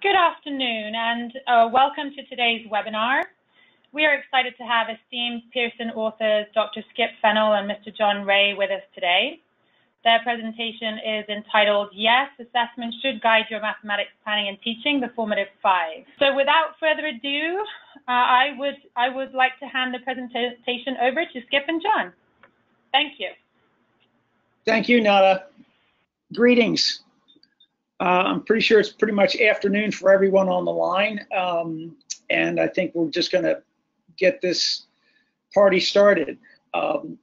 Good afternoon and welcome to today's webinar. We are excited to have esteemed Pearson authors Dr. Skip Fennell and Mr. John Ray with us today. Their presentation is entitled, Yes, Assessment Should Guide Your Mathematics Planning and Teaching, the Formative 5. So without further ado, I would like to hand the presentation over to Skip and John. Thank you. Thank you, Nada. Greetings. I'm pretty sure it's pretty much afternoon for everyone on the line, and I think we're just going to get this party started.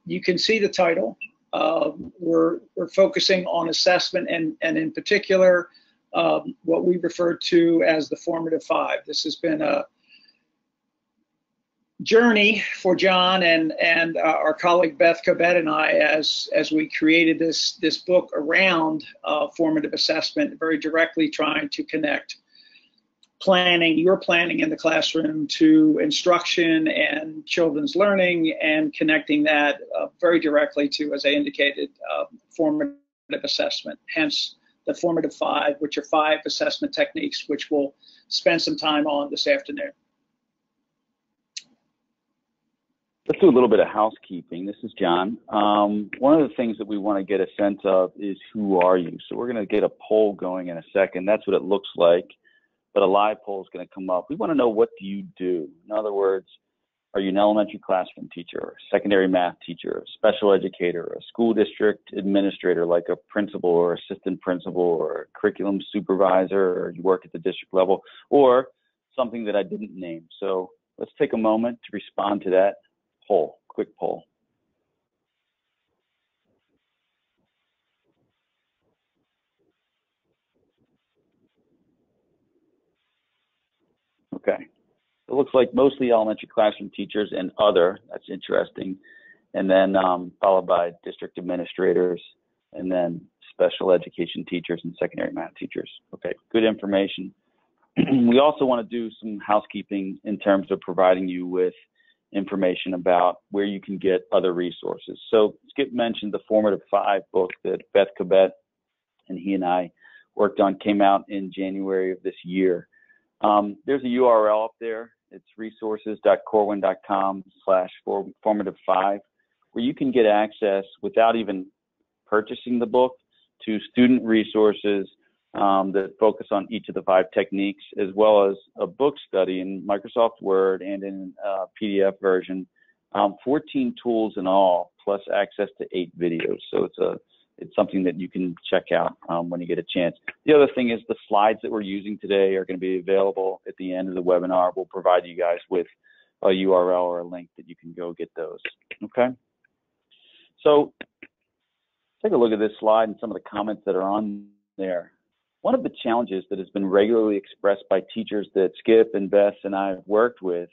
You can see the title. We're focusing on assessment and in particular what we refer to as the Formative 5. This has been a journey for John and our colleague Beth Cobbett and I as we created this book around formative assessment, very directly trying to connect your planning in the classroom to instruction and children's learning, and connecting that very directly to, as I indicated, formative assessment, hence the Formative 5, which are 5 assessment techniques, which we'll spend some time on this afternoon. Let's do a little bit of housekeeping. This is John. One of the things that we want to get a sense of is who are you? So we're going to get a poll going in a second. That's what it looks like, but a live poll is going to come up. We want to know, what do you do? In other words, are you an elementary classroom teacher, or a secondary math teacher, a special educator, a school district administrator like a principal or assistant principal, or a curriculum supervisor, or you work at the district level, or something that I didn't name? So let's take a moment to respond to that poll, quick poll. Okay, it looks like mostly elementary classroom teachers and other, that's interesting, and then followed by district administrators, and then special education teachers and secondary math teachers. Okay, good information. We also want to do some housekeeping in terms of providing you with information about where you can get other resources. So Skip mentioned the Formative 5 book that Beth Cobbett and he and I worked on, came out in January of this year. There's a URL up there. It's resources.corwin.com/formative5, where you can get access without even purchasing the book to student resources that focus on each of the 5 techniques, as well as a book study in Microsoft Word and in PDF version, 14 tools in all, plus access to 8 videos. So it's something that you can check out when you get a chance. The other thing is the slides that we're using today are going to be available at the end of the webinar. We'll provide you guys with a URL or a link that you can go get those. Okay. So take a look at this slide and some of the comments that are on there. One of the challenges that has been regularly expressed by teachers that Skip and Beth and I have worked with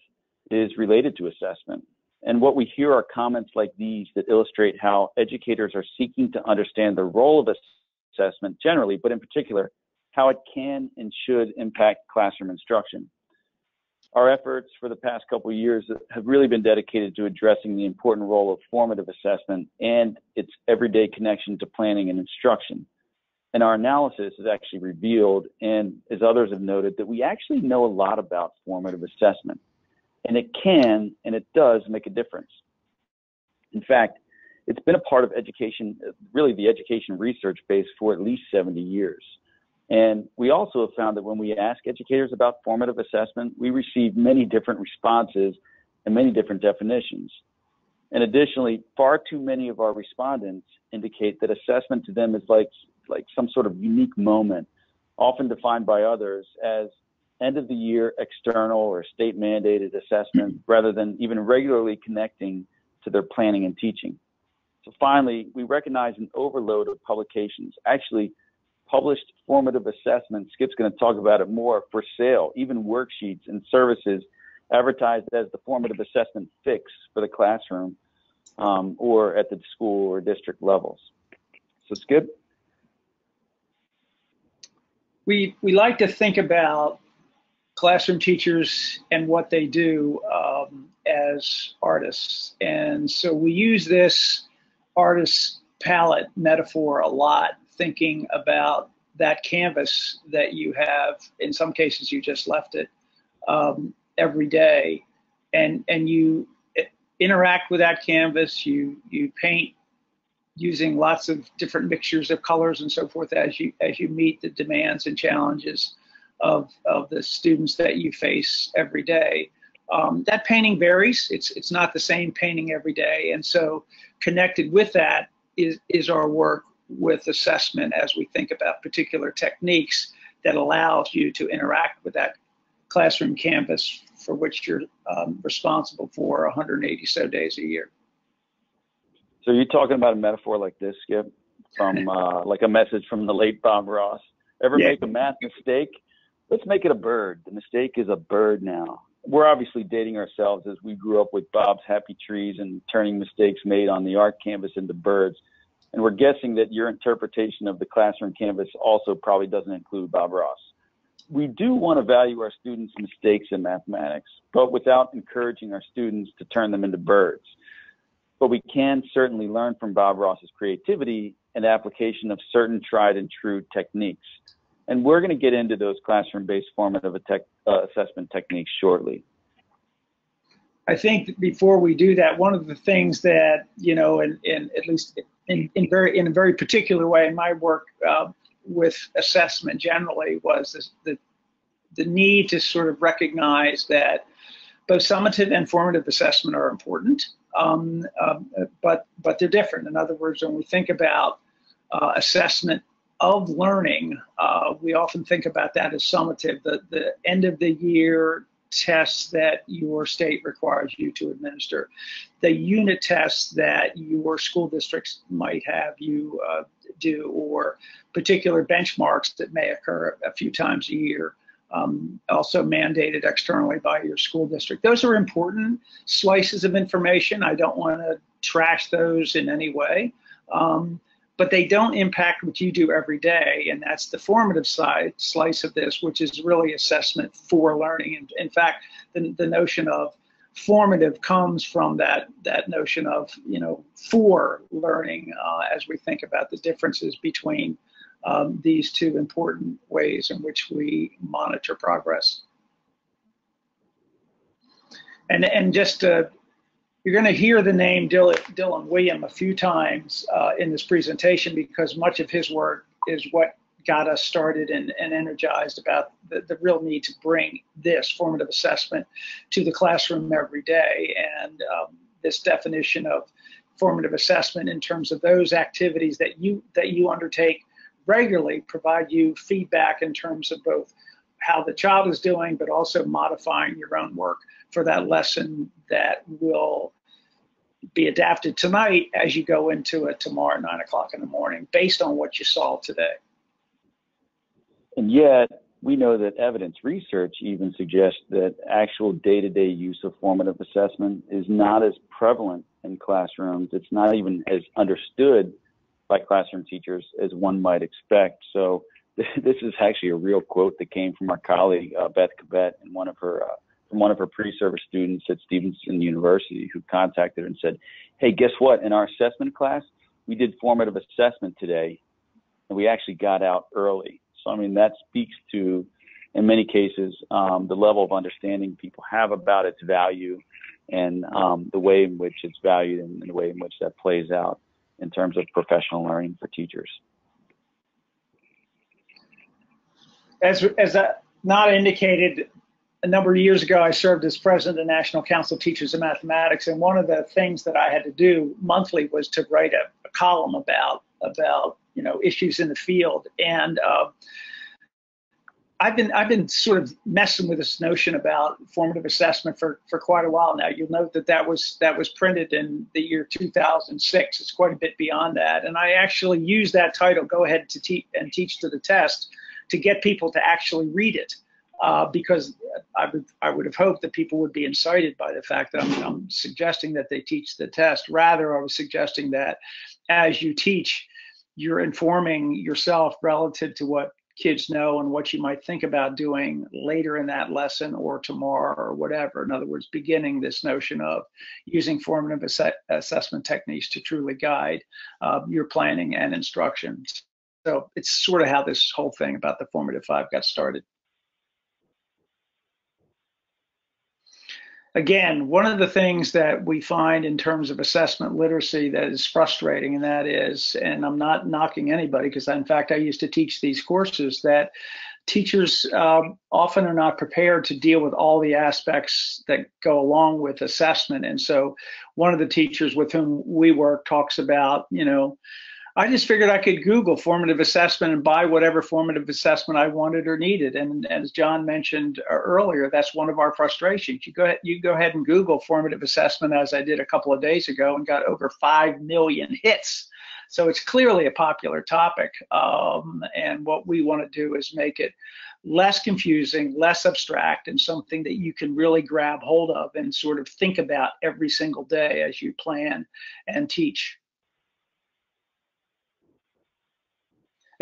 is related to assessment. And what we hear are comments like these that illustrate how educators are seeking to understand the role of assessment generally, but in particular, how it can and should impact classroom instruction. Our efforts for the past couple of years have really been dedicated to addressing the important role of formative assessment and its everyday connection to planning and instruction. And our analysis has actually revealed, and as others have noted, that we actually know a lot about formative assessment. And it can, and it does, make a difference. In fact, it's been a part of education, really the education research base, for at least 70 years. And we also have found that when we ask educators about formative assessment, we receive many different responses and many different definitions. And additionally, far too many of our respondents indicate that assessment to them is like some sort of unique moment, often defined by others as end of the year external or state mandated assessment, rather than even regularly connecting to their planning and teaching. So finally, we recognize an overload of publications, actually published formative assessments, Skip's going to talk about it more, for sale, even worksheets and services advertised as the formative assessment fix for the classroom or at the school or district levels. So Skip? We like to think about classroom teachers and what they do as artists. And so we use this artist palette metaphor a lot, thinking about that canvas that you have. In some cases, you just left it every day, and you interact with that canvas. You paint using lots of different mixtures of colors and so forth as you meet the demands and challenges of the students that you face every day. That painting varies. It's not the same painting every day, and so connected with that is our work with assessment as we think about particular techniques that allows you to interact with that classroom canvas for which you're responsible for 180 so days a year. So you're talking about a metaphor like this, Skip, from like a message from the late Bob Ross. Ever make a math mistake? Let's make it a bird. The mistake is a bird now. We're obviously dating ourselves as we grew up with Bob's happy trees and turning mistakes made on the art canvas into birds. And we're guessing that your interpretation of the classroom canvas also probably doesn't include Bob Ross. We do want to value our students' mistakes in mathematics, but without encouraging our students to turn them into birds. But we can certainly learn from Bob Ross's creativity and application of certain tried and true techniques. And we're going to get into those classroom-based formative assessment techniques shortly. I think before we do that, one of the things that, you know, in at least in a very particular way in my work with assessment generally was the need to sort of recognize that both summative and formative assessment are important, but they're different. In other words, when we think about assessment of learning, we often think about that as summative, the end of the year tests that your state requires you to administer, the unit tests that your school districts might have you do, or particular benchmarks that may occur a few times a year, also mandated externally by your school district. Those are important slices of information. I don't want to trash those in any way. But they don't impact what you do every day, and that's the formative slice of this, which is really assessment for learning. In fact, the notion of formative comes from that notion of, you know, for learning, as we think about the differences between these two important ways in which we monitor progress. And just you're going to hear the name Dylan William a few times in this presentation, because much of his work is what got us started and energized about the real need to bring this formative assessment to the classroom every day. And this definition of formative assessment in terms of those activities that you undertake regularly provide you feedback in terms of both how the child is doing, but also modifying your own work for that lesson that will be adapted tonight as you go into it tomorrow at 9 o'clock in the morning, based on what you saw today. And yet, we know that evidence research even suggests that actual day-to-day use of formative assessment is not as prevalent in classrooms. It's not even as understood by classroom teachers as one might expect. So this is actually a real quote that came from our colleague, Beth Cobbett, in one of her pre-service students at Stevenson University, who contacted her and said, hey, guess what? In our assessment class, we did formative assessment today, and we actually got out early. So, I mean, that speaks to, in many cases, the level of understanding people have about its value, and the way in which it's valued, and the way in which that plays out in terms of professional learning for teachers. As not indicated, a number of years ago, I served as president of the National Council of Teachers of Mathematics, and one of the things that I had to do monthly was to write a column about you know, issues in the field. And I've been sort of messing with this notion about formative assessment for quite a while now. You'll note that was printed in the year 2006. It's quite a bit beyond that, and I actually used that title, "Go Ahead to Teach to the Test," to get people to actually read it. Because I would have hoped that people would be incited by the fact that I'm suggesting that they teach the test. Rather, I was suggesting that as you teach, you're informing yourself relative to what kids know and what you might think about doing later in that lesson or tomorrow or whatever. In other words, beginning this notion of using formative assessment techniques to truly guide your planning and instruction. So it's sort of how this whole thing about the Formative 5 got started. Again, one of the things that we find in terms of assessment literacy that is frustrating, and that is, and I'm not knocking anybody because in fact I used to teach these courses, that teachers often are not prepared to deal with all the aspects that go along with assessment. And so one of the teachers with whom we work talks about, I just figured I could Google formative assessment and buy whatever formative assessment I wanted or needed. And as John mentioned earlier, that's one of our frustrations. You go ahead and Google formative assessment, as I did a couple of days ago, and got over 5 million hits. So it's clearly a popular topic. And what we want to do is make it less confusing, less abstract, and something that you can really grab hold of and sort of think about every single day as you plan and teach.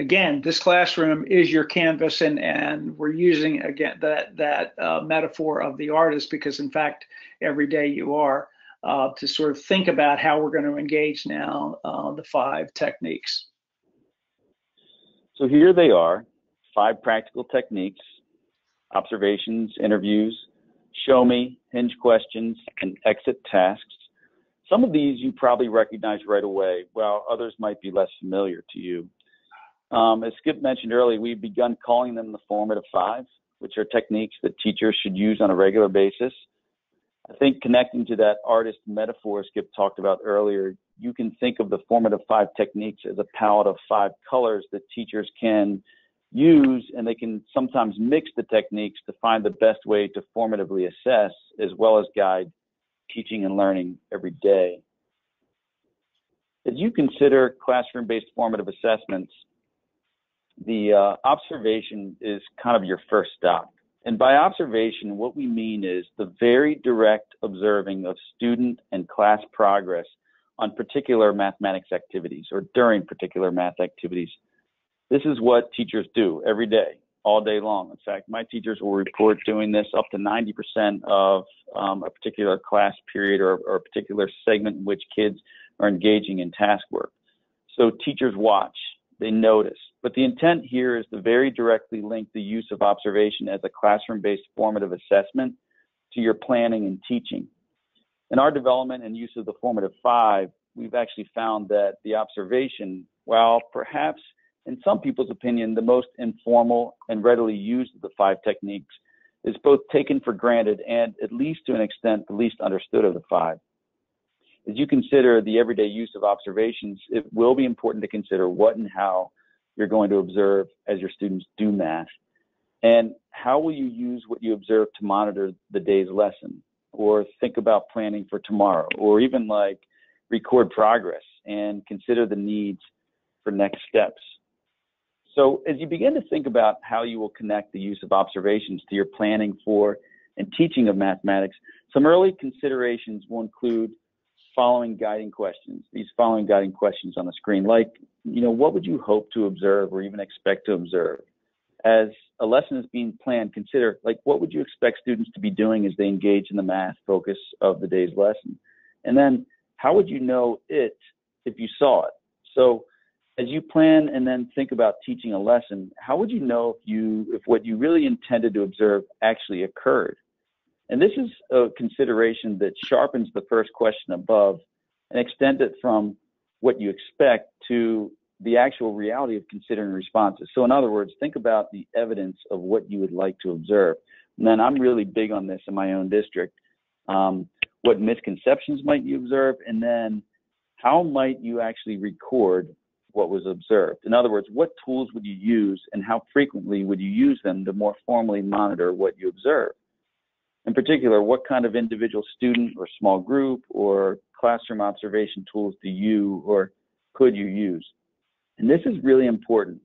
Again, this classroom is your canvas, and we're using, again, that metaphor of the artist, because in fact, every day you are, to sort of think about how we're going to engage now the 5 techniques. So here they are, 5 practical techniques: observations, interviews, show me, hinge questions, and exit tasks. Some of these you probably recognize right away, while others might be less familiar to you. As Skip mentioned earlier, we've begun calling them the Formative 5, which are techniques that teachers should use on a regular basis. I think connecting to that artist metaphor Skip talked about earlier, you can think of the Formative 5 techniques as a palette of 5 colors that teachers can use, and they can sometimes mix the techniques to find the best way to formatively assess, as well as guide teaching and learning every day. As you consider classroom-based formative assessments, the observation is kind of your first stop. And by observation, what we mean is the very direct observing of student and class progress on particular mathematics activities or during particular math activities. This is what teachers do every day, all day long. In fact, my teachers will report doing this up to 90% of a particular class period or a particular segment in which kids are engaging in task work. So teachers watch, they notice. But the intent here is to very directly link the use of observation as a classroom-based formative assessment to your planning and teaching. In our development and use of the Formative 5, we've actually found that the observation, while perhaps in some people's opinion the most informal and readily used of the 5 techniques, is both taken for granted and, at least to an extent, the least understood of the 5. As you consider the everyday use of observations, it will be important to consider what and how you're going to observe as your students do math. And how will you use what you observe to monitor the day's lesson, or think about planning for tomorrow, or even like record progress and consider the needs for next steps. So as you begin to think about how you will connect the use of observations to your planning for and teaching of mathematics, some early considerations will include following guiding questions, these following guiding questions on the screen, like, what would you hope to observe or even expect to observe? As a lesson is being planned, consider, what would you expect students to be doing as they engage in the math focus of the day's lesson? And then, how would you know it if you saw it? So as you plan and then think about teaching a lesson, how would you know if what you really intended to observe actually occurred? And this is a consideration that sharpens the first question above and extends it from what you expect to the actual reality of considering responses. So in other words, think about the evidence of what you would like to observe. And then I'm really big on this in my own district. What misconceptions might you observe? And then how might you actually record what was observed? In other words, what tools would you use and how frequently would you use them to more formally monitor what you observe? In particular, what kind of individual student or small group or classroom observation tools do you or could you use? And this is really important.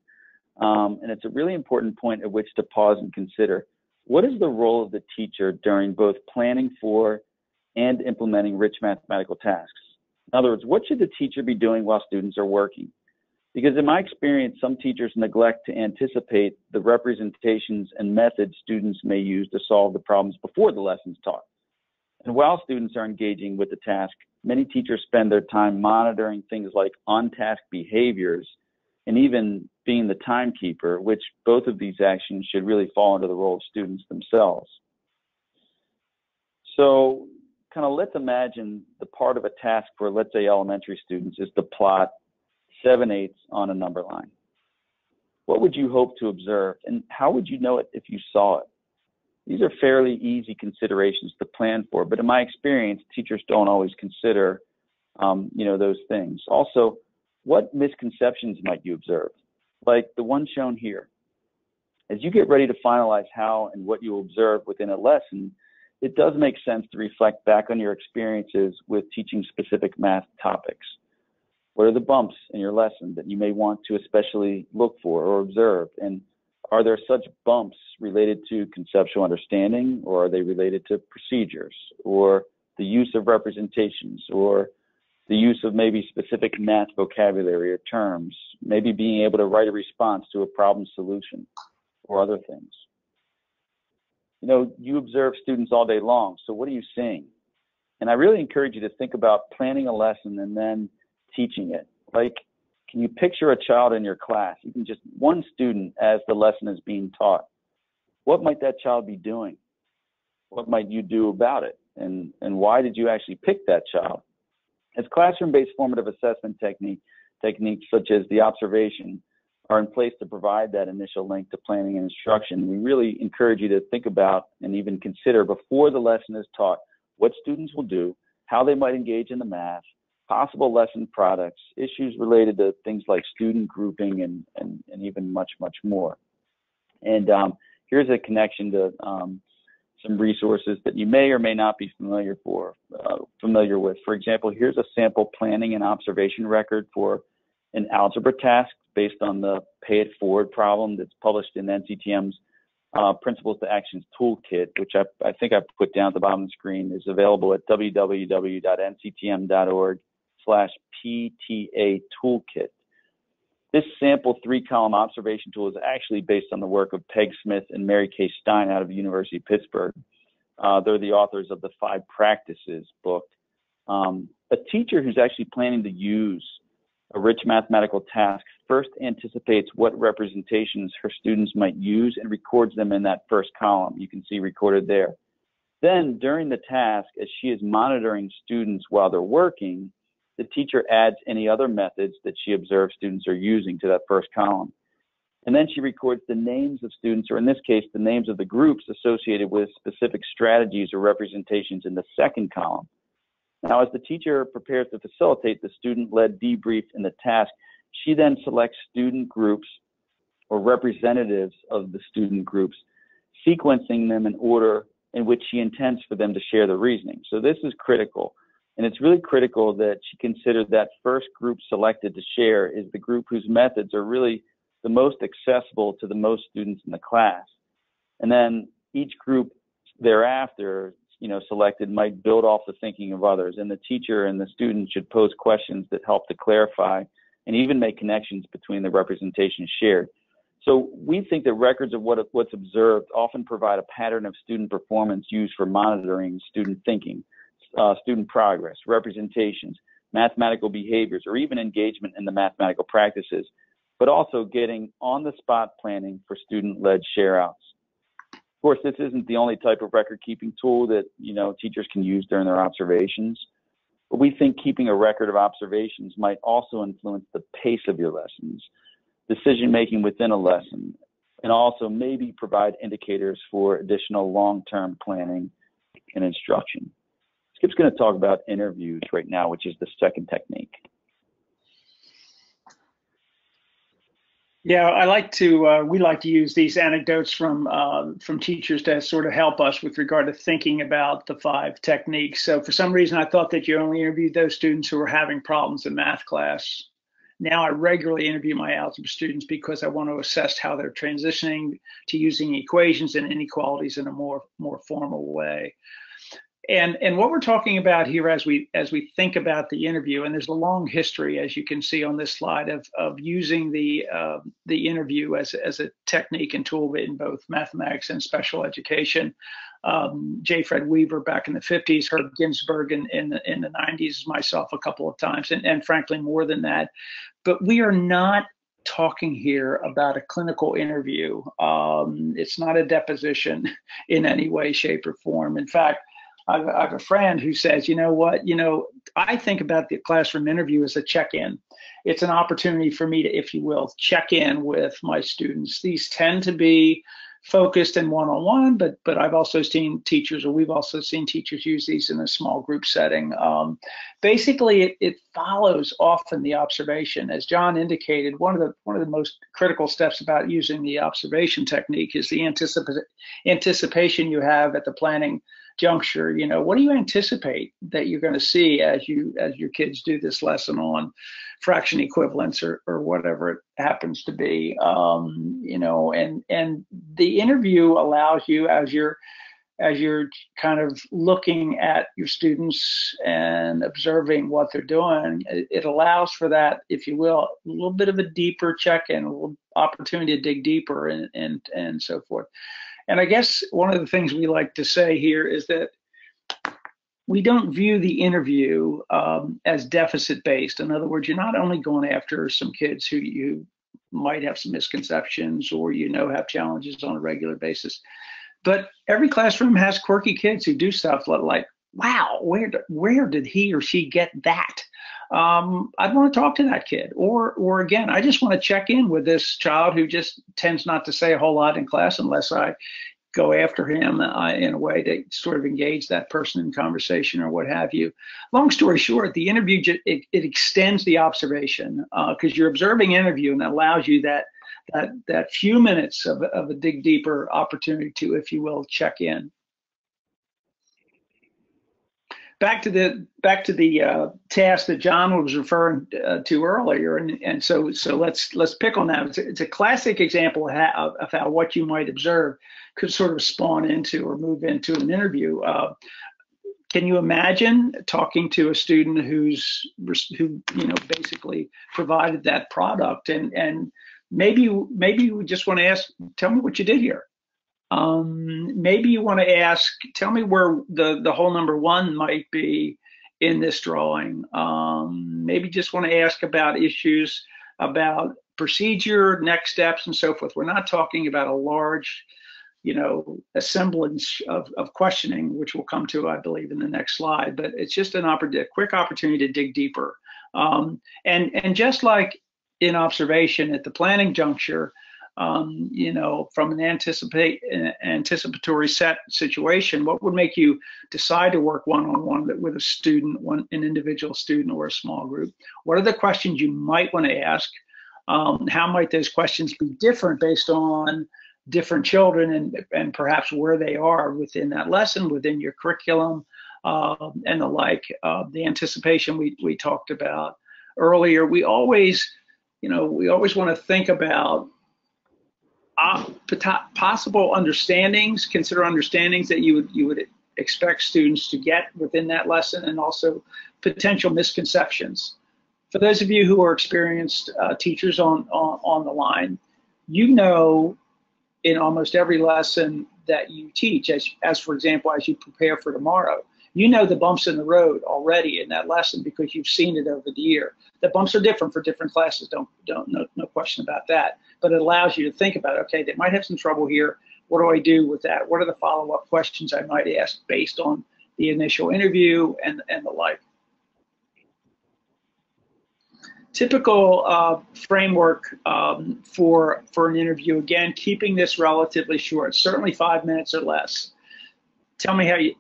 And it's a really important point at which to pause and consider. What is the role of the teacher during both planning for and implementing rich mathematical tasks? In other words, what should the teacher be doing while students are working? Because in my experience, some teachers neglect to anticipate the representations and methods students may use to solve the problems before the lesson's taught. And while students are engaging with the task, many teachers spend their time monitoring things like on-task behaviors and even being the timekeeper, which both of these actions should really fall into the role of students themselves. So kind of let's imagine the part of a task for, let's say, elementary students is to plot 7/8 on a number line. What would you hope to observe, and how would you know it if you saw it? These are fairly easy considerations to plan for, but in my experience, teachers don't always consider, those things. Also, what misconceptions might you observe? Like the one shown here. As you get ready to finalize how and what you observe within a lesson, it does make sense to reflect back on your experiences with teaching specific math topics. What are the bumps in your lesson that you may want to especially look for or observe? And are there such bumps related to conceptual understanding, or are they related to procedures, or the use of representations, or the use of maybe specific math vocabulary or terms, maybe being able to write a response to a problem solution, or other things? You observe students all day long, so what are you seeing? And I really encourage you to think about planning a lesson and then teaching it. Like, can you picture a child in your class, even just one student as the lesson is being taught? What might that child be doing? What might you do about it? And why did you actually pick that child? As classroom-based formative assessment techniques such as the observation are in place to provide that initial link to planning and instruction, we really encourage you to think about and even consider before the lesson is taught what students will do, how they might engage in the math, possible lesson products, issues related to things like student grouping, and even much, much more. And here's a connection to some resources that you may or may not be familiar with. For example, here's a sample planning and observation record for an algebra task based on the Pay It Forward problem that's published in NCTM's Principles to Actions Toolkit, which I think I put down at the bottom of the screen, is available at www.nctm.org/PTA Toolkit. This sample 3-column observation tool is actually based on the work of Peg Smith and Mary Kay Stein out of the University of Pittsburgh. They're the authors of the 5 Practices book. A teacher who's actually planning to use a rich mathematical task first anticipates what representations her students might use and records them in that first column. You can see recorded there. Then during the task, as she is monitoring students while they're working, the teacher adds any other methods that she observes students are using to that first column. And then she records the names of students, or in this case, the names of the groups associated with specific strategies or representations in the second column. Now, as the teacher prepares to facilitate the student-led debrief in the task, she then selects student groups or representatives of the student groups, sequencing them in order in which she intends for them to share the reasoning. So this is critical. And it's really critical that she considers that first group selected to share is the group whose methods are really the most accessible to the most students in the class. And then each group thereafter, selected might build off the thinking of others. And the teacher and the student should pose questions that help to clarify and even make connections between the representations shared. So we think that records of what's observed often provide a pattern of student performance used for monitoring student thinking, student progress, representations, mathematical behaviors, or even engagement in the mathematical practices, but also getting on-the-spot planning for student-led share-outs. Of course, this isn't the only type of record-keeping tool that teachers can use during their observations, but we think keeping a record of observations might also influence the pace of your lessons, decision-making within a lesson, and also maybe provide indicators for additional long-term planning and instruction. Skip's going to talk about interviews right now, which is the second technique. Yeah, we like to use these anecdotes from teachers to sort of help us with regard to thinking about the 5 techniques. So for some reason, I thought that you only interviewed those students who were having problems in math class. Now I regularly interview my algebra students because I want to assess how they're transitioning to using equations and inequalities in a more formal way. And what we're talking about here as we think about the interview, and there's a long history, as you can see on this slide, of using the interview as a technique and tool in both mathematics and special education. J. Fred Weaver back in the 50s, Herb Ginsberg in the 90s, myself a couple of times, and frankly more than that. But we are not talking here about a clinical interview. It's not a deposition in any way, shape, or form. In fact, I have a friend who says, you know what, I think about the classroom interview as a check-in. It's an opportunity for me to, if you will, check in with my students. These tend to be focused and one-on-one, but I've also seen teachers, or we've also seen teachers use these in a small group setting. Basically, it follows often the observation. As John indicated, one of the most critical steps about using the observation technique is the anticipation you have at the planning juncture. What do you anticipate that you're going to see as your kids do this lesson on fraction equivalence or whatever it happens to be? And the interview allows you, as you're kind of looking at your students and observing what they're doing, it allows for that, if you will, a little bit of a deeper check-in, a little opportunity to dig deeper and so forth. And I guess one of the things we like to say here is that we don't view the interview as deficit-based. In other words, you're not only going after some kids who you might have some misconceptions or have challenges on a regular basis, but every classroom has quirky kids who do stuff like, wow, where did he or she get that? I'd want to talk to that kid. Or again, I just want to check in with this child who just tends not to say a whole lot in class unless I go after him in a way to sort of engage that person in conversation or what have you. Long story short, the interview, it extends the observation because you're observing interview, and that allows you that few minutes of a dig deeper opportunity to, if you will, check in. Back to the task that John was referring to earlier, and so let's pick on that. It's a classic example of how what you might observe could sort of spawn into or move into an interview. Can you imagine talking to a student who basically provided that product, and maybe you just want to ask, tell me what you did here. Maybe you want to ask, tell me where the hole number 1 might be in this drawing. Maybe just want to ask about issues about procedure, next steps, and so forth. We're not talking about a large, assemblage of questioning, which we'll come to, I believe, in the next slide. But it's just a quick opportunity to dig deeper. And just like in observation at the planning juncture, from an anticipatory set situation, what would make you decide to work one-on-one with a student, an individual student or a small group? What are the questions you might want to ask? How might those questions be different based on different children and perhaps where they are within that lesson, within your curriculum, and the like? The anticipation we talked about earlier. We always want to think about possible understandings, consider understandings that you would expect students to get within that lesson, and also potential misconceptions. For those of you who are experienced teachers on the line, in almost every lesson that you teach, as for example, as you prepare for tomorrow, the bumps in the road already in that lesson because you've seen it over the year. The bumps are different for different classes, no question about that. But it allows you to think about, okay, they might have some trouble here. What do I do with that? What are the follow-up questions I might ask based on the initial interview and the like? Typical framework for an interview, again, keeping this relatively short, certainly 5 minutes or less. Tell me how you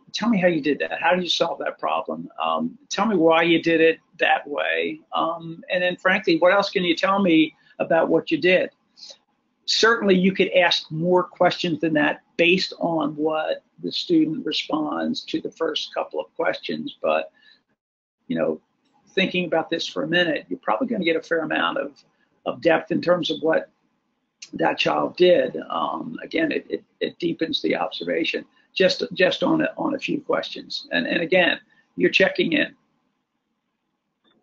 did that. How did you solve that problem? Tell me why you did it that way. And then frankly, what else can you tell me about what you did? Certainly you could ask more questions than that based on what the student responds to the first couple of questions. But, thinking about this for a minute, you're probably going to get a fair amount of depth in terms of what that child did. Again, it deepens the observation just on a few questions. And again, you're checking in.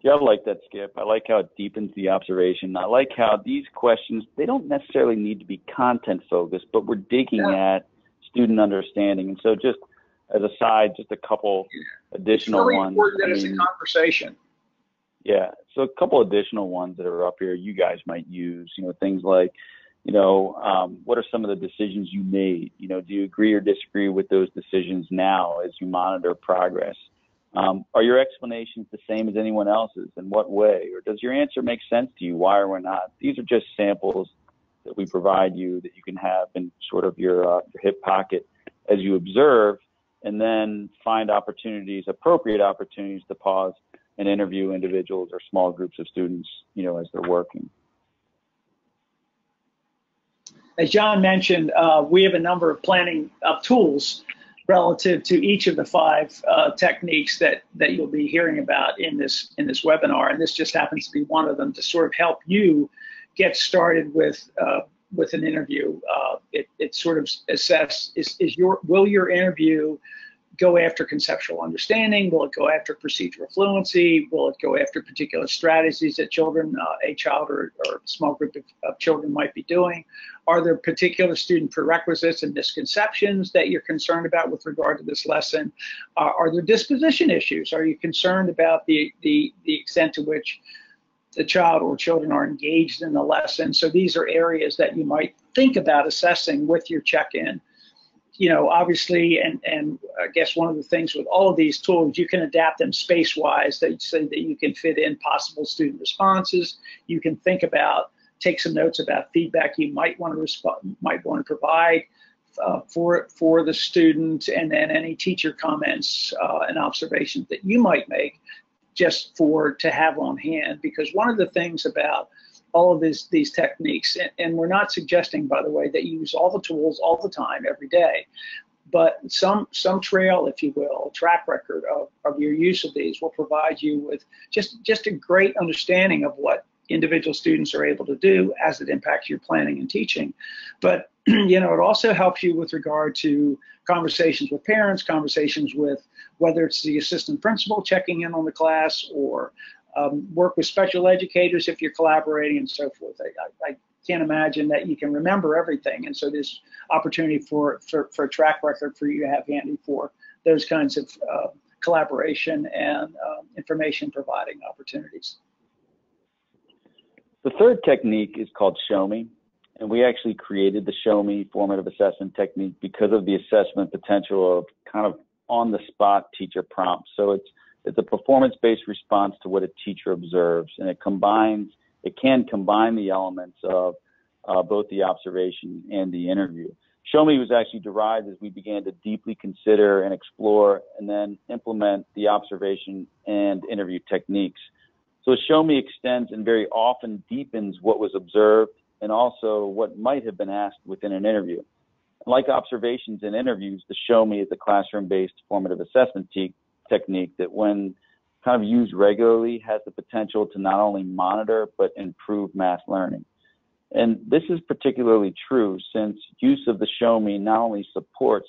Yeah, I like that, Skip. I like how it deepens the observation. I like how these questions, they don't necessarily need to be content focused, but we're digging at student understanding. And so just as a side, just a couple additional ones. It's really important that it's a conversation. Yeah, so a couple additional ones that are up here you guys might use, things like, what are some of the decisions you made? Do you agree or disagree with those decisions now as you monitor progress? Are your explanations the same as anyone else's? In what way? Or does your answer make sense to you? Why or why not? These are just samples that we provide you that you can have in sort of your hip pocket as you observe, and then find appropriate opportunities to pause and interview individuals or small groups of students, as they're working. As John mentioned, we have a number of planning tools relative to each of the 5 techniques that you'll be hearing about in this webinar, and this just happens to be one of them to sort of help you get started with an interview. It sort of assess will your interview go after conceptual understanding? Will it go after procedural fluency? Will it go after particular strategies that a child or a small group of children might be doing? Are there particular student prerequisites and misconceptions that you're concerned about with regard to this lesson? Are there disposition issues? Are you concerned about the extent to which the child or children are engaged in the lesson? So these are areas that you might think about assessing with your check-in. Obviously, and I guess one of the things with all of these tools, you can adapt them space-wise, so that you can fit in possible student responses. You can take some notes about feedback you might want to provide for the student, and then any teacher comments and observations that you might make just to have on hand. Because one of the things about all of these techniques, and we're not suggesting, by the way, that you use all the tools all the time, every day, but some trail, if you will, track record of your use of these will provide you with just a great understanding of what individual students are able to do as it impacts your planning and teaching. But it also helps you with regard to conversations with parents, conversations with whether it's the assistant principal checking in on the class, or work with special educators if you're collaborating, and so forth. I can't imagine that you can remember everything, and so there's opportunity for a track record for you to have handy for those kinds of collaboration and information providing opportunities. The third technique is called Show Me, and we actually created the Show Me formative assessment technique because of the assessment potential of kind of on-the-spot teacher prompts. So it's a performance-based response to what a teacher observes, and it can combine the elements of both the observation and the interview. Show Me was actually derived as we began to deeply consider and explore and then implement the observation and interview techniques. So Show Me extends and very often deepens what was observed and also what might have been asked within an interview. Like observations and interviews, the Show Me is a classroom-based formative assessment technique that, when kind of used regularly, has the potential to not only monitor but improve math learning. And this is particularly true since use of the Show Me not only supports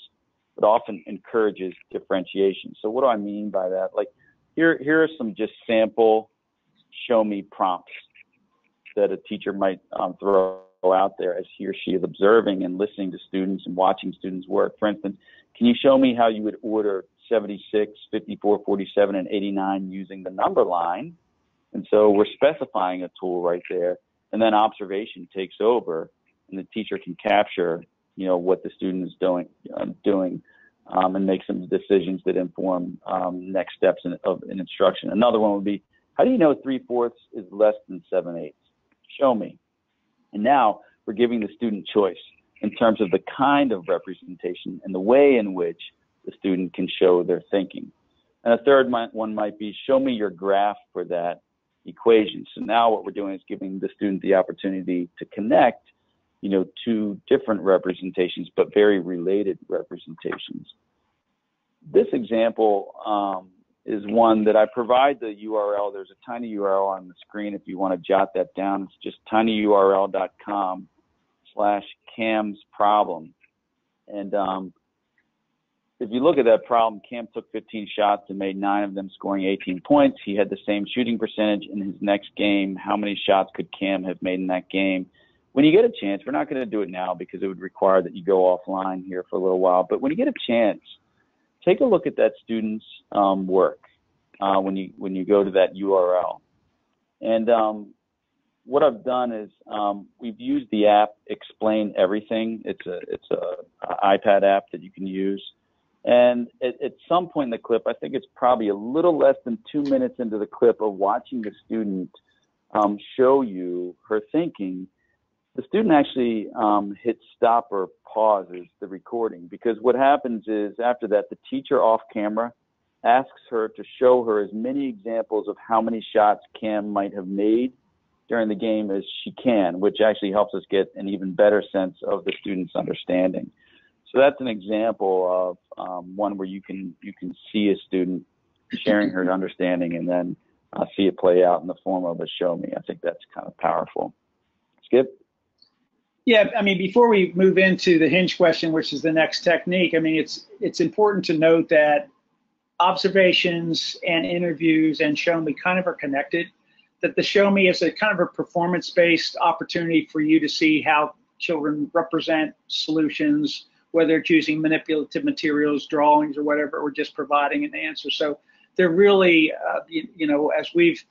but often encourages differentiation. So what do I mean by that? Like here are some just sample Show Me prompts that a teacher might throw out there as he or she is observing and listening to students and watching students work. For instance, can you show me how you would order 76, 54, 47, and 89 using the number line? And so we're specifying a tool right there, and then observation takes over, and the teacher can capture, what the student is doing, and make some decisions that inform next steps of an instruction. Another one would be, how do you know 3/4 is less than 7/8? Show me. And now we're giving the student choice in terms of the kind of representation and the way in which the student can show their thinking. And a third one might be, show me your graph for that equation. So now what we're doing is giving the student the opportunity to connect, two different representations, but very related representations. This example is one that I provide the URL. There's a tiny URL on the screen if you want to jot that down. It's just tinyurl.com/Cam's problem. And if you look at that problem, Cam took 15 shots and made 9 of them, scoring 18 points. He had the same shooting percentage in his next game. How many shots could Cam have made in that game? When you get a chance, we're not going to do it now because it would require that you go offline here for a little while, but when you get a chance, take a look at that student's work when you go to that URL. And what I've done is we've used the app Explain Everything. It's a iPad app that you can use. And at some point in the clip, I think it's probably a little less than 2 minutes into the clip of watching the student show you her thinking, the student actually hits stop or pauses the recording, because what happens is after that, the teacher off camera asks her to show her as many examples of how many shots Cam might have made during the game as she can, which actually helps us get an even better sense of the student's understanding. So that's an example of one where you can see a student sharing her understanding and then see it play out in the form of a show me. I think that's kind of powerful. Skip? Yeah, I mean, before we move into the Hinge question, which is the next technique, I mean, it's important to note that observations and interviews and show me kind of are connected, that the show me is a kind of a performance-based opportunity for you to see how children represent solutions, whether it's using manipulative materials, drawings, or whatever, or just providing an answer. So they're really, you know, as we've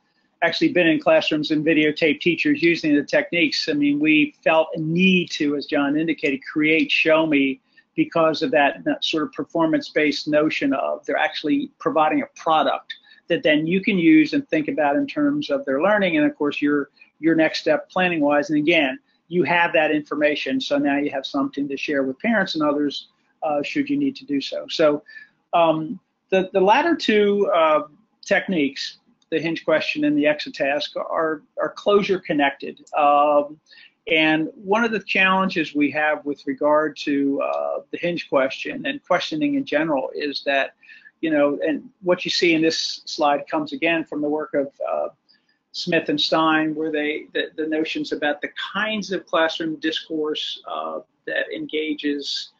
actually been in classrooms and videotape teachers using the techniques, I mean, we felt a need to, as John indicated, create show me because of that sort of performance-based notion of they're actually providing a product that then you can use and think about in terms of their learning. And of course, your next step planning-wise. And again, you have that information, so now you have something to share with parents and others should you need to do so. So the latter two techniques, the Hinge question and the exit task, are closure connected. And one of the challenges we have with regard to the Hinge question and questioning in general is that, you know, and what you see in this slide comes again from the work of Smith and Stein, where the notions about the kinds of classroom discourse that engages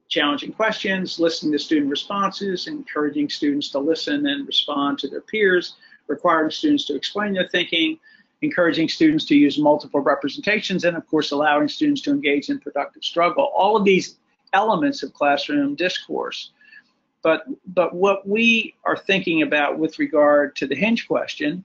challenging questions, listening to student responses, encouraging students to listen and respond to their peers, requiring students to explain their thinking, encouraging students to use multiple representations, and of course allowing students to engage in productive struggle. All of these elements of classroom discourse. But what we are thinking about with regard to the Hinge question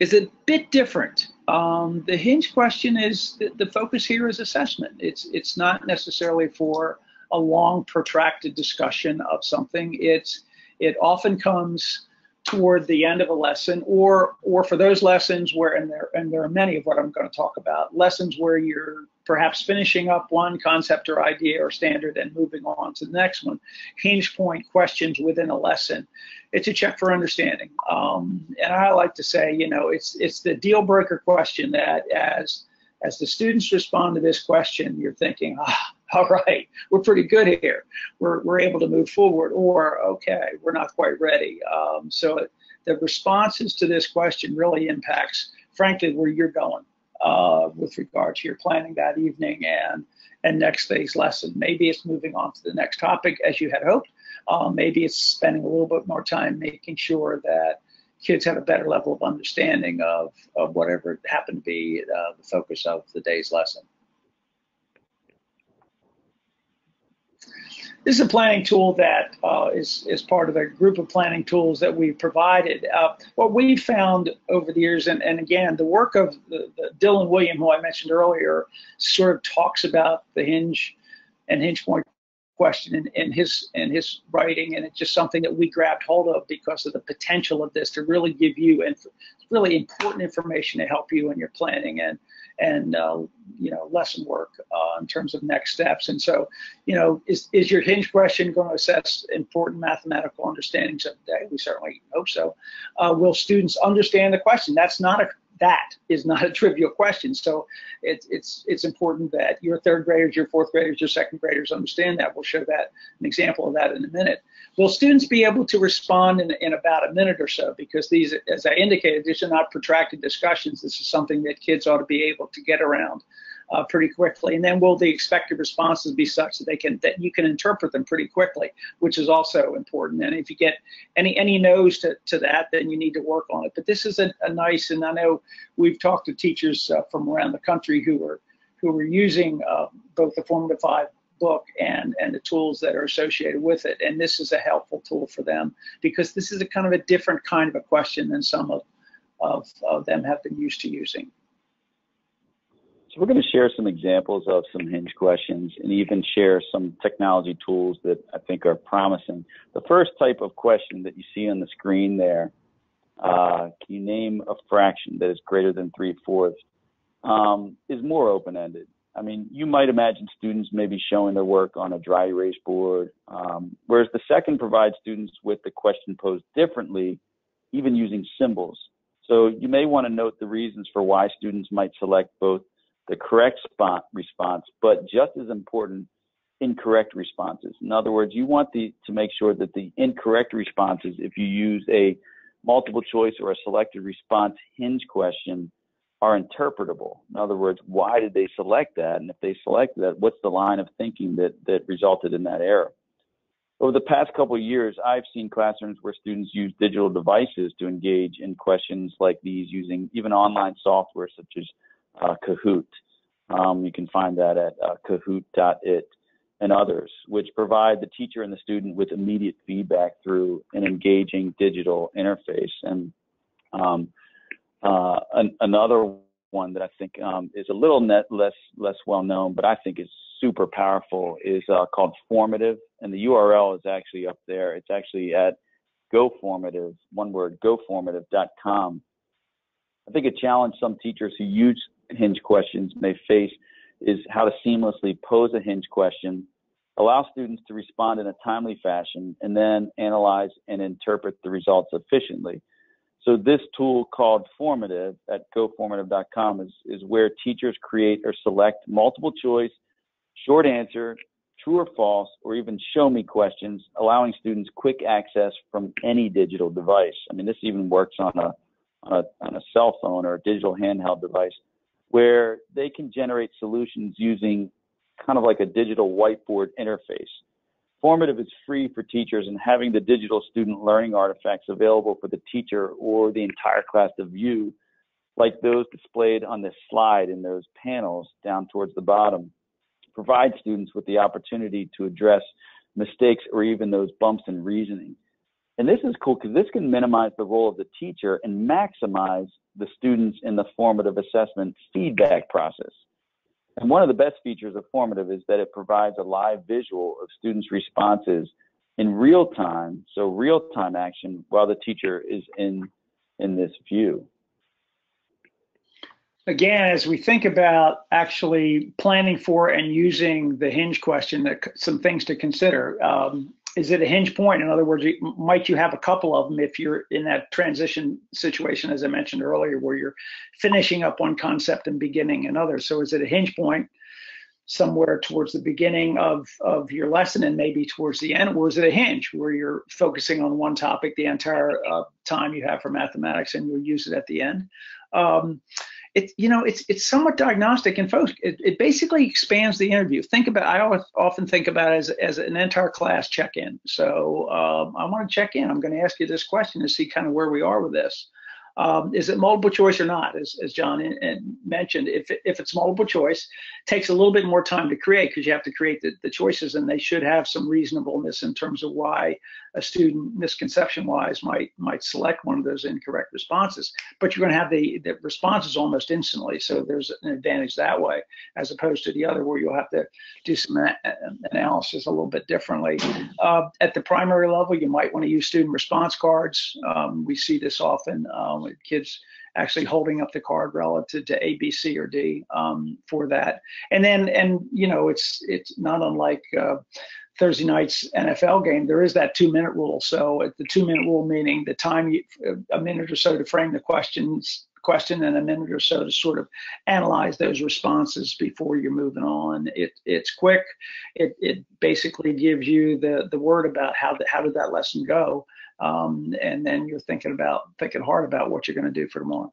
is a bit different. The Hinge question is, the focus here is assessment. It's not necessarily for a long protracted discussion of something. It often comes toward the end of a lesson, or for those lessons where, and there are many of what I'm going to talk about, lessons where you're perhaps finishing up one concept or idea or standard and moving on to the next one. Hinge point questions within a lesson. It's a check for understanding. And I like to say, you know, it's the deal breaker question that as the students respond to this question, you're thinking, all right, we're pretty good here. We're able to move forward, or okay, we're not quite ready. So the responses to this question really impacts, frankly, where you're going with regard to your planning that evening and next day's lesson. Maybe it's moving on to the next topic as you had hoped. Maybe it's spending a little bit more time making sure that kids have a better level of understanding of whatever happened to be the focus of the day's lesson. This is a planning tool that is part of a group of planning tools that we've provided. What we've found over the years, and again, the work of the Dylan William, who I mentioned earlier, sort of talks about the Hinge and Hinge point question in his writing, and it's just something that we grabbed hold of because of the potential of this to really give you really important information to help you in your planning and you know, lesson work in terms of next steps. And so, you know, is your Hinge question going to assess important mathematical understandings of the day? We certainly hope so. Will students understand the question? That is not a trivial question. So it's important that your third graders, your fourth graders, your second graders understand that. We'll show that an example of that in a minute. Will students be able to respond in about a minute or so? Because these, as I indicated, these are not protracted discussions. This is something that kids ought to be able to get around pretty quickly. And then will the expected responses be such that you can interpret them pretty quickly, which is also important. And if you get any no's to that, then you need to work on it. But this is a nice, and I know we've talked to teachers from around the country who were using both the Formative 5 book and the tools that are associated with it. And this is a helpful tool for them because this is a kind of a different kind of a question than some of them have been used to using. So we're going to share some examples of some Hinge questions and even share some technology tools that I think are promising. The first type of question that you see on the screen there, can you name a fraction that is greater than 3/4, is more open-ended. I mean, you might imagine students maybe showing their work on a dry erase board, whereas the second provides students with the question posed differently, even using symbols. So you may want to note the reasons for why students might select both the correct response, but just as important, incorrect responses. In other words, you want to make sure that the incorrect responses, if you use a multiple choice or a selected response Hinge question, are interpretable. In other words, why did they select that? And if they selected that, what's the line of thinking that resulted in that error? Over the past couple of years, I've seen classrooms where students use digital devices to engage in questions like these using even online software such as Kahoot. You can find that at kahoot.it and others, which provide the teacher and the student with immediate feedback through an engaging digital interface. And another one that I think is a little less well known, but I think is super powerful, is called Formative, and the URL is actually up there. It's actually at GoFormative, one word, GoFormative.com. I think a challenge some teachers who use Hinge questions may face is how to seamlessly pose a Hinge question, allow students to respond in a timely fashion, and then analyze and interpret the results efficiently. So this tool called Formative at GoFormative.com is where teachers create or select multiple choice, short answer, true or false, or even show me questions, allowing students quick access from any digital device. I mean, this even works on a cell phone or a digital handheld device, where they can generate solutions using kind of like a digital whiteboard interface. Formative is free for teachers, and having the digital student learning artifacts available for the teacher or the entire class to view, like those displayed on this slide in those panels down towards the bottom, provide students with the opportunity to address mistakes or even those bumps in reasoning. And this is cool because this can minimize the role of the teacher and maximize the students in the formative assessment feedback process. And one of the best features of Formative is that it provides a live visual of students' responses in real time, so real-time action while the teacher is in this view. Again, as we think about actually planning for and using the Hinge question, some things to consider. Is it a hinge point? In other words, might you have a couple of them if you're in that transition situation, as I mentioned earlier, where you're finishing up one concept and beginning another? So is it a hinge point somewhere towards the beginning of your lesson and maybe towards the end, or is it a hinge where you're focusing on one topic the entire time you have for mathematics and you'll use it at the end? It's somewhat diagnostic, and folks, it basically expands the interview. I often think about it as an entire class check-in. So I want to check in. I'm going to ask you this question to see kind of where we are with this. Is it multiple choice or not? As John mentioned, if it's multiple choice, it takes a little bit more time to create because you have to create the choices, and they should have some reasonableness in terms of why a student, misconception-wise, might select one of those incorrect responses. But you're going to have the responses almost instantly, so there's an advantage that way, as opposed to the other where you'll have to do some analysis a little bit differently. At the primary level, you might want to use student response cards. We see this often with kids actually holding up the card relative to A, B, C, or D for that. And it's not unlike Thursday night's NFL game. There is that 2-minute rule. So at the 2-minute rule, meaning the time a minute or so to frame the question and a minute or so to sort of analyze those responses before you're moving on. It's quick. It basically gives you the word about how did that lesson go, and then you're thinking hard about what you're going to do for tomorrow.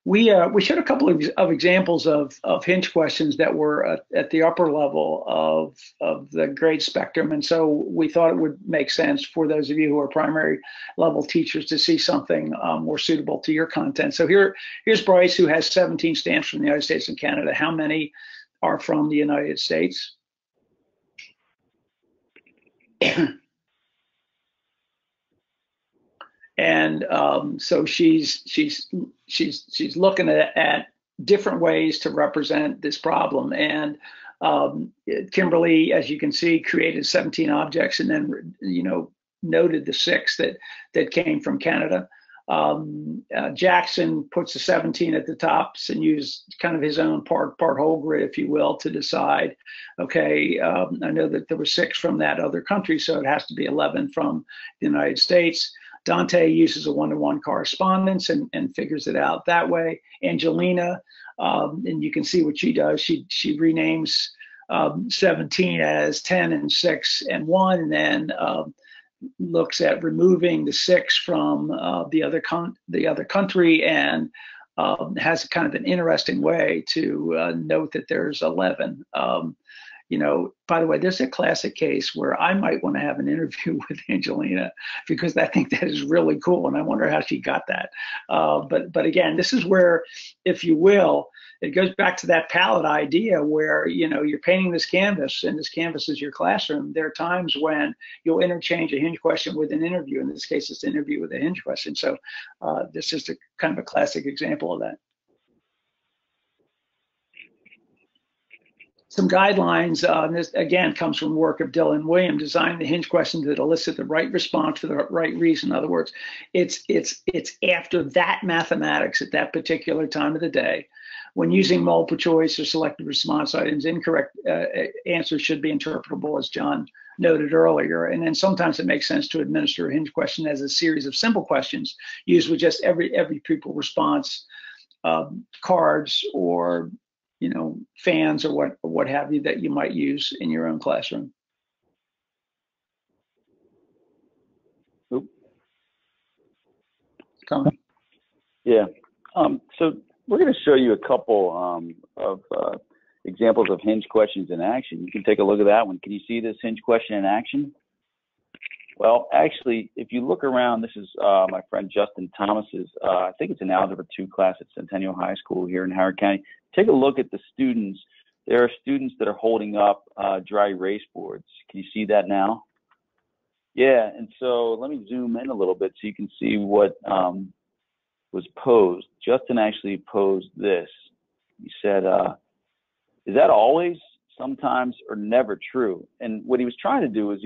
We showed a couple of examples of Hinge questions that were at the upper level of the grade spectrum, and so we thought it would make sense for those of you who are primary level teachers to see something more suitable to your content. So here's Bryce, who has 17 stamps from the United States and Canada. How many are from the United States. And so she's looking at different ways to represent this problem. And Kimberly, as you can see, created 17 objects and then, noted the 6 that came from Canada. Jackson puts the 17 at the top and used kind of his own part whole grid, if you will, to decide, okay, I know that there were 6 from that other country, so it has to be 11 from the United States. Dante uses a one-to-one correspondence and figures it out that way. Angelina, and you can see what she does. She renames 17 as 10 and 6 and 1, and then looks at removing the 6 from the other country, and has kind of an interesting way to note that there's 11. By the way, this is a classic case where I might want to have an interview with Angelina, because I think that is really cool, and I wonder how she got that. But again, this is where, if you will, it goes back to that palette idea where, you're painting this canvas, and this canvas is your classroom. There are times when you'll interchange a Hinge question with an interview. In this case, it's an interview with a Hinge question. So this is kind of a classic example of that. Some guidelines, this again comes from work of Dylan William, design the Hinge questions that elicit the right response for the right reason. In other words, it's after that mathematics at that particular time of the day. When using multiple choice or selected response items, incorrect answers should be interpretable, as John noted earlier. And then sometimes it makes sense to administer a Hinge question as a series of simple questions used with just every pupil response cards, or fans, or what have you, that you might use in your own classroom. Oop. Coming. Yeah. So we're going to show you a couple of examples of Hinge questions in action. You can take a look at that one. Can you see this Hinge question in action? Well, actually, if you look around, this is my friend Justin Thomas's, I think it's an Algebra 2 class at Centennial High School here in Howard County. Take a look at the students. There are students that are holding up dry erase boards. Can you see that now? Yeah, and so let me zoom in a little bit so you can see what was posed. Justin actually posed this. He said, is that always, sometimes, or never true? And what he was trying to do is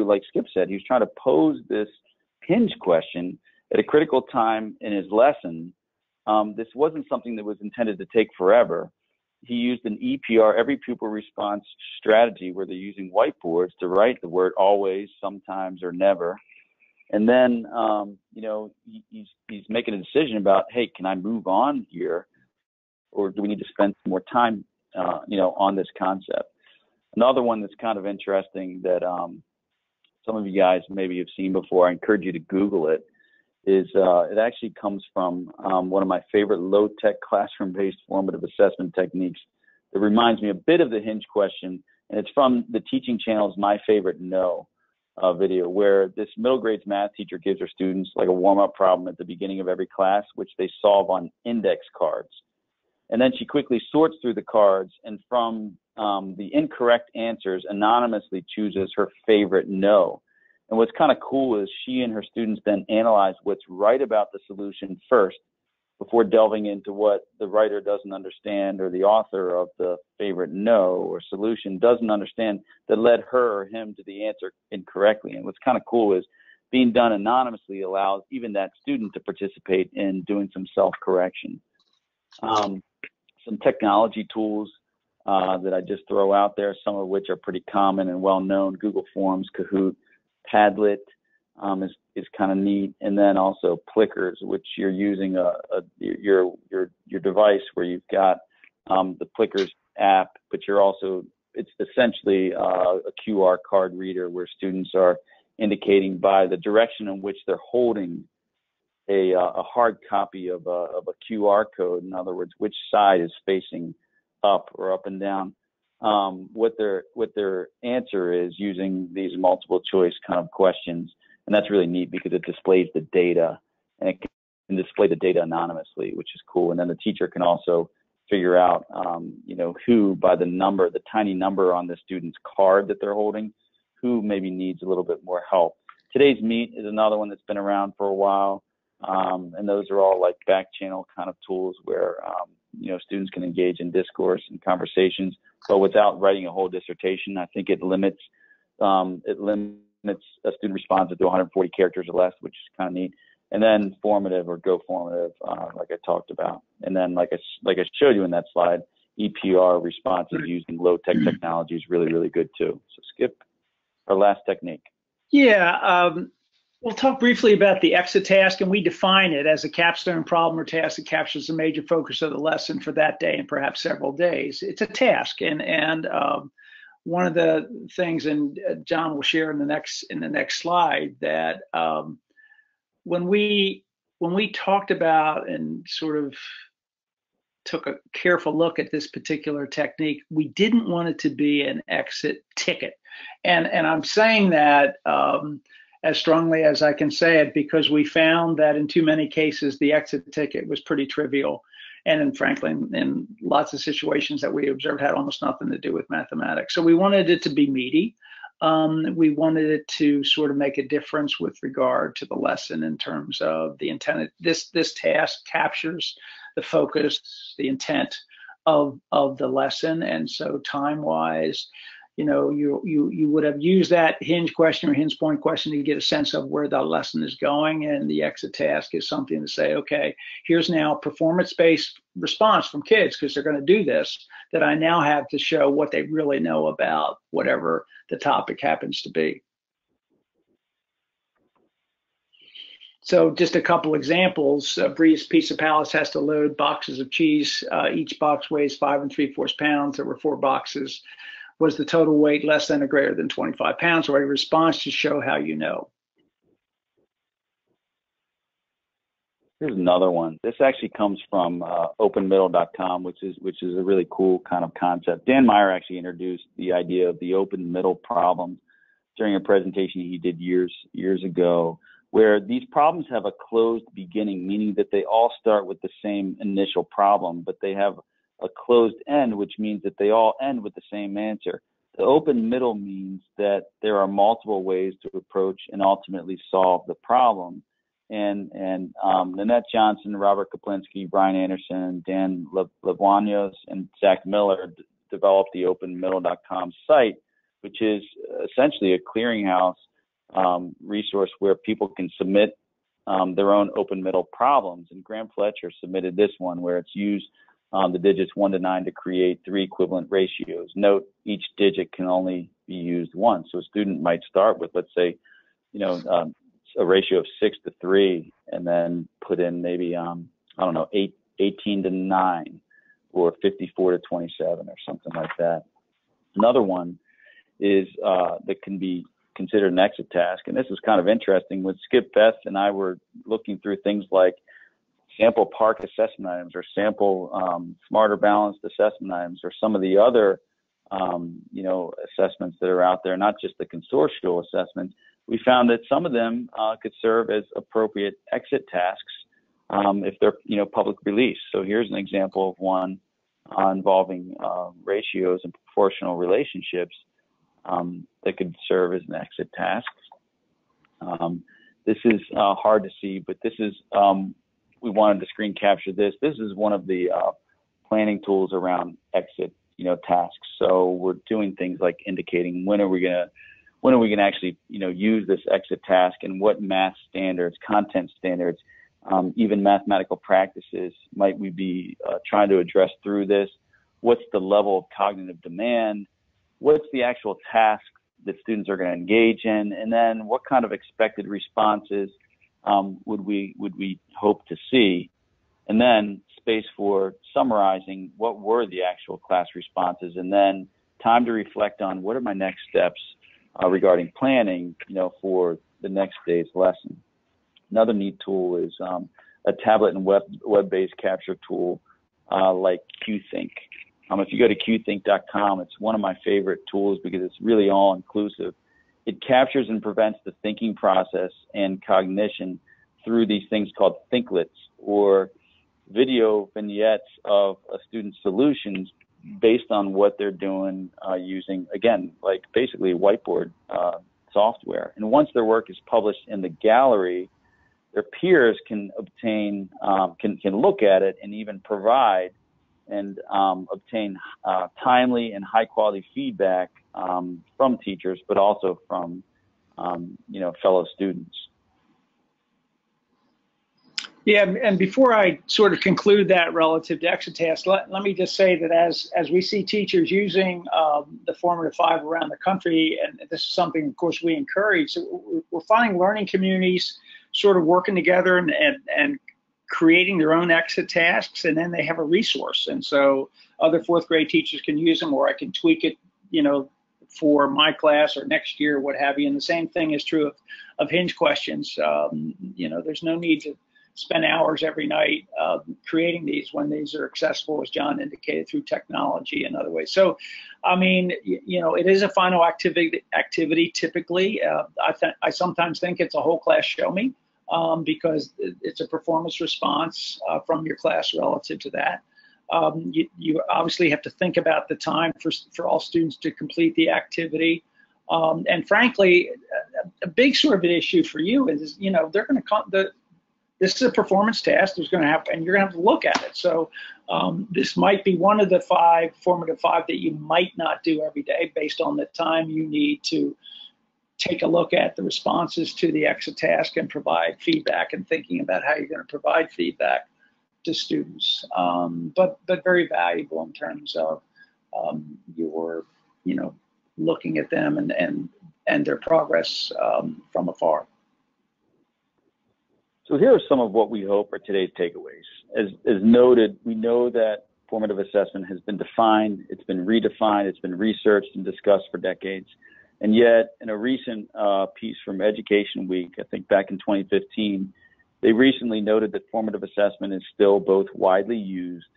like Skip said, he was trying to pose this Hinge question at a critical time in his lesson. This wasn't something that was intended to take forever. He used an EPR, every pupil response strategy, where they're using whiteboards to write the word always, sometimes, or never. And then, he's making a decision about, hey, can I move on here, or do we need to spend some more time, on this concept? Another one that's kind of interesting that some of you guys maybe have seen before, I encourage you to Google it, is it actually comes from one of my favorite low-tech classroom-based formative assessment techniques that reminds me a bit of the Hinge question, and it's from the teaching channel's My Favorite No video, where this middle grades math teacher gives her students like a warm-up problem at the beginning of every class, which they solve on index cards. And then she quickly sorts through the cards, and from the incorrect answers, anonymously chooses her favorite no. And what's kind of cool is she and her students then analyze what's right about the solution first, before delving into what the writer doesn't understand, or the author of the favorite no or solution doesn't understand, that led her or him to the answer incorrectly. And what's kind of cool is being done anonymously allows even that student to participate in doing some self-correction. Some technology tools that I just throw out there, some of which are pretty common and well-known: Google Forms, Kahoot, Padlet is kind of neat, and then also Plickers, which you're using your device where you've got the Plickers app, but it's essentially a QR card reader where students are indicating by the direction in which they're holding a hard copy of a QR code. In other words, which side is facing up or up and down. What their answer is using these multiple choice kind of questions. And that's really neat because it displays the data, and it can display the data anonymously, which is cool. And then the teacher can also figure out, who, by the tiny number on the student's card that they're holding, who maybe needs a little bit more help. Today's Meet is another one that's been around for a while, and those are all like back channel kind of tools where students can engage in discourse and conversations, but without writing a whole dissertation. I think it limits a student response to 140 characters or less, which is kind of neat. And then Formative or Go Formative, like I talked about. And then like I showed you in that slide, EPR responses using low-tech technology is really, really good too. So Skip, our last technique. Yeah, we'll talk briefly about the exit task, and we define it as a capstone problem or task that captures the major focus of the lesson for that day and perhaps several days. It's a task, and one of the things, and John will share in the next slide, that when we talked about and sort of took a careful look at this particular technique, we didn't want it to be an exit ticket. And I'm saying that as strongly as I can say it, because we found that in too many cases, the exit ticket was pretty trivial. And frankly, in lots of situations that we observed had almost nothing to do with mathematics. So we wanted it to be meaty. We wanted it to sort of make a difference with regard to the lesson in terms of the intent. This task captures the focus, the intent of the lesson, and so time-wise, you would have used that Hinge question or Hinge point question to get a sense of where the lesson is going, and the exit task is something to say, okay, here's now performance-based response from kids because they're going to do this, that I now have to show what they really know about whatever the topic happens to be. So just a couple examples. Bree's Pizza Palace has to load boxes of cheese. Each box weighs 5 3/4 pounds. There were 4 boxes. Was the total weight less than or greater than 25 pounds? Or a response to show how you know. Here's another one. This actually comes from openmiddle.com, which is a really cool kind of concept. Dan Meyer actually introduced the idea of the open middle problem during a presentation he did years ago, where these problems have a closed beginning, meaning that they all start with the same initial problem, but they have a closed end, which means that they all end with the same answer. The open middle means that there are multiple ways to approach and ultimately solve the problem. And Lynette Johnson, Robert Kaplinski, Brian Anderson, Dan Levuanos, and Zach Miller developed the openmiddle.com site, which is essentially a clearinghouse resource where people can submit their own open middle problems. And Graham Fletcher submitted this one where it's used the digits 1 to 9 to create 3 equivalent ratios. Note, each digit can only be used once. So a student might start with, let's say, a ratio of 6 to 3, and then put in maybe, 18 to 9, or 54 to 27, or something like that. Another one is that can be considered an exit task, and this is kind of interesting. When Skip, Beth, and I were looking through things like sample PARCC assessment items, or sample smarter balanced assessment items, or some of the other assessments that are out there, not just the consortial assessments, we found that some of them could serve as appropriate exit tasks if they're public release. So here's an example of one involving ratios and proportional relationships that could serve as an exit task. This is hard to see, but this is we wanted to screen capture this. This is one of the planning tools around exit, tasks. So we're doing things like indicating when are we gonna actually, use this exit task, and what math standards, content standards, even mathematical practices might we be trying to address through this? What's the level of cognitive demand? What's the actual task that students are going to engage in? And then what kind of expected responses would we hope to see? And then space for summarizing what were the actual class responses, and then time to reflect on what are my next steps regarding planning, for the next day's lesson. Another neat tool is a tablet and web-based capture tool like QThink. If you go to qthink.com, it's one of my favorite tools because it's really all-inclusive. It captures and prevents the thinking process and cognition through these things called thinklets, or video vignettes of a student's solutions based on what they're doing using, again, like basically whiteboard software. And once their work is published in the gallery, their peers can obtain, can look at it and even provide and obtain timely and high quality feedback from teachers, but also from fellow students. Yeah, and before I sort of conclude that relative to exit tasks, let me just say that as we see teachers using the Formative 5 around the country, and this is something, of course, we encourage, so we're finding learning communities sort of working together and creating their own exit tasks, and then they have a resource. And so other fourth grade teachers can use them, or I can tweak it, for my class or next year, what have you. And the same thing is true of Hinge Questions. There's no need to spend hours every night creating these when these are accessible, as John indicated, through technology and other ways. So, I mean, it is a final activity typically. I sometimes think it's a whole class show me because it's a performance response from your class relative to that. You obviously have to think about the time for all students to complete the activity. And frankly, a big sort of an issue for you is, they're going to come, this is a performance task. There's going to have, and you're going to have to look at it. So this might be one of the formative five that you might not do every day based on the time you need to take a look at the responses to the exit task and provide feedback and thinking about how you're going to provide feedback to students. But very valuable in terms of your, looking at them and their progress from afar. So here are some of what we hope are today's takeaways. As noted, we know that formative assessment has been defined, it's been redefined, it's been researched and discussed for decades. And yet, in a recent piece from Education Week, I think back in 2015, they recently noted that formative assessment is still both widely used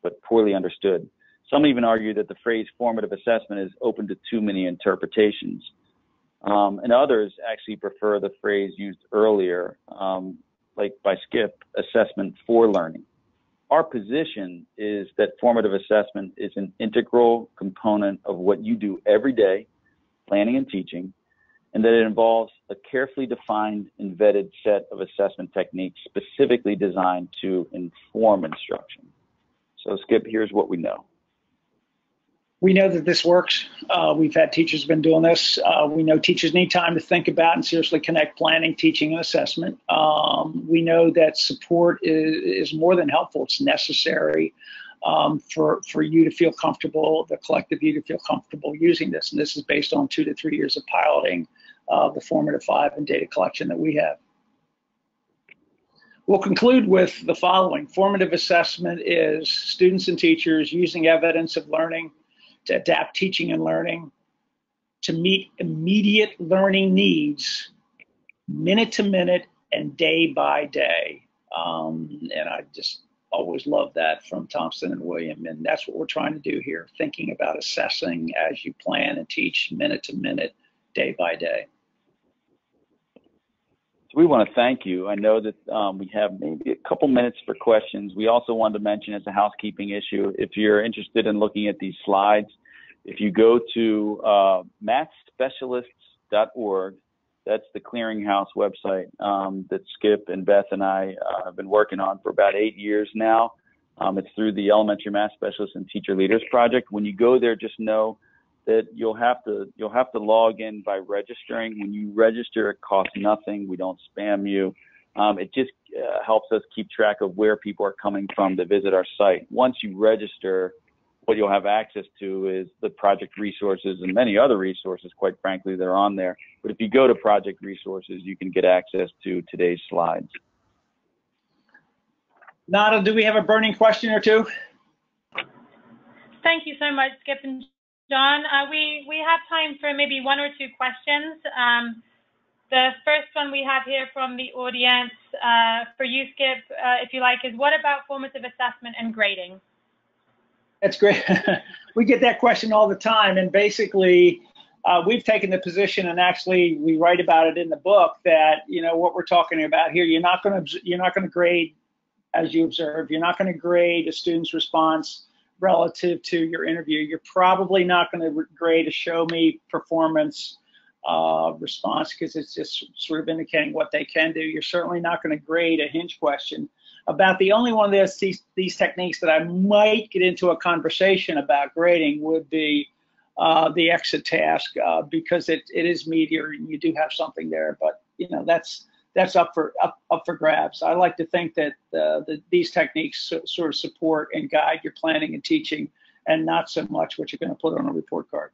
but poorly understood. Some even argue that the phrase formative assessment is open to too many interpretations. And others actually prefer the phrase used earlier, like by Skip, assessment for learning. Our position is that formative assessment is an integral component of what you do every day, planning and teaching, and that it involves a carefully defined and vetted set of assessment techniques specifically designed to inform instruction. So Skip, here's what we know. We know that this works. We've had teachers been doing this. We know teachers need time to think about and seriously connect planning, teaching, and assessment. We know that support is more than helpful. It's necessary for you to feel comfortable, the collective you to feel comfortable using this. And this is based on 2 to 3 years of piloting the Formative 5 and data collection that we have. We'll conclude with the following. Formative assessment is students and teachers using evidence of learning to adapt teaching and learning, to meet immediate learning needs, minute to minute and day by day. And I just always love that from Thompson and William, and that's what we're trying to do here, thinking about assessing as you plan and teach minute to minute, day by day. So we want to thank you. I know that we have maybe a couple minutes for questions. We also wanted to mention as a housekeeping issue, if you're interested in looking at these slides, if you go to mathspecialists.org, that's the clearinghouse website that Skip and Beth and I have been working on for about 8 years now. It's through the Elementary Math Specialists and Teacher Leaders Project. When you go there, just know that you'll have to log in by registering. When you register, it costs nothing. We don't spam you. It just helps us keep track of where people are coming from to visit our site. Once you register, what you'll have access to is the project resources and many other resources, quite frankly, that are on there. But if you go to project resources, you can get access to today's slides. Nada, do we have a burning question or two? Thank you so much, Skip and John. We have time for maybe 1 or 2 questions. The first one we have here from the audience for you, Skip, if you like, is what about formative assessment and grading? That's great. We get that question all the time, and basically we've taken the position, and actually we write about it in the book, that what we're talking about here, you're not going to grade as you observe. You're not going to grade a student's response relative to your interview. You're probably not going to grade a show me performance response, because it's just sort of indicating what they can do. You're certainly not going to grade a Hinge question. About the only one of these techniques that I might get into a conversation about grading would be the exit task, because it is meatier and you do have something there. But that's up for grabs. I like to think that these techniques sort of support and guide your planning and teaching, and not so much what you're going to put on a report card.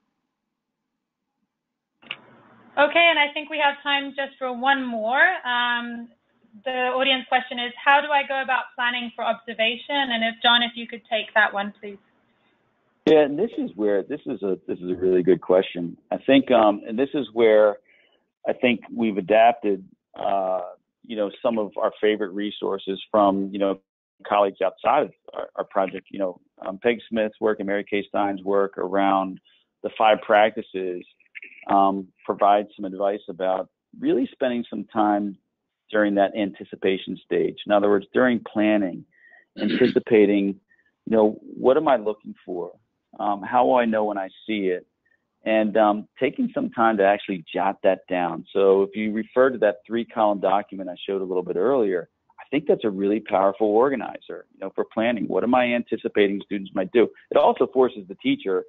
Okay, and I think we have time just for one more. The audience question is, how do I go about planning for observation? And John, if you could take that one, please. Yeah, and this is a really good question. I think, and this is where I think we've adapted, some of our favorite resources from, colleagues outside of our project. Peg Smith's work and Mary Kay Stein's work around the 5 practices provide some advice about really spending some time during that anticipation stage. In other words, during planning, anticipating, what am I looking for? How will I know when I see it? And taking some time to actually jot that down. So if you refer to that 3-column document I showed a little bit earlier, I think that's a really powerful organizer, for planning. What am I anticipating students might do? It also forces the teacher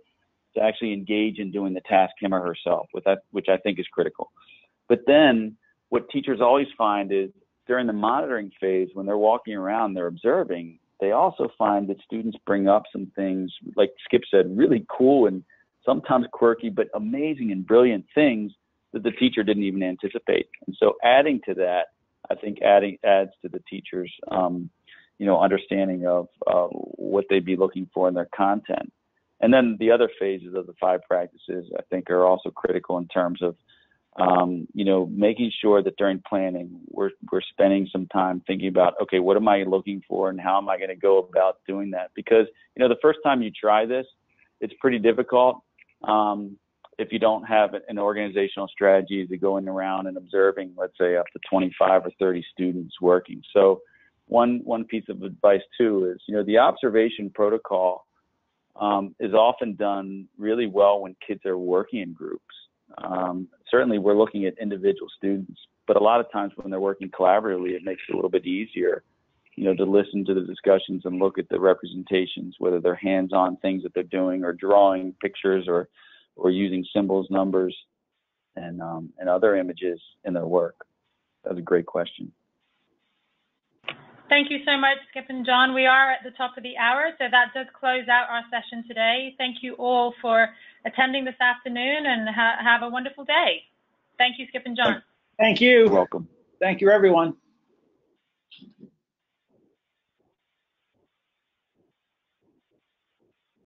to actually engage in doing the task him or herself, which I think is critical. But then what teachers always find is during the monitoring phase, when they're walking around, they're observing, they also find that students bring up some things, like Skip said, really cool and sometimes quirky, but amazing and brilliant things that the teacher didn't even anticipate. And so adding to that, I think adds to the teacher's, understanding of what they'd be looking for in their content. And then the other phases of the 5 practices, I think, are also critical in terms of, making sure that during planning, we're spending some time thinking about, okay, what am I looking for and how am I going to go about doing that? Because, the first time you try this, it's pretty difficult if you don't have an organizational strategy to going around and observing, let's say, up to 25 or 30 students working. So one piece of advice, too, is, the observation protocol is often done really well when kids are working in groups. Certainly, we're looking at individual students, but a lot of times when they're working collaboratively, it makes it a little bit easier, to listen to the discussions and look at the representations, whether they're hands-on things that they're doing or drawing pictures or using symbols, numbers, and other images in their work. That's a great question. Thank you so much, Skip and John. We are at the top of the hour, so that does close out our session today. Thank you all for attending this afternoon, and have a wonderful day. Thank you, Skip and John. Thank you. You're welcome. Thank you, everyone.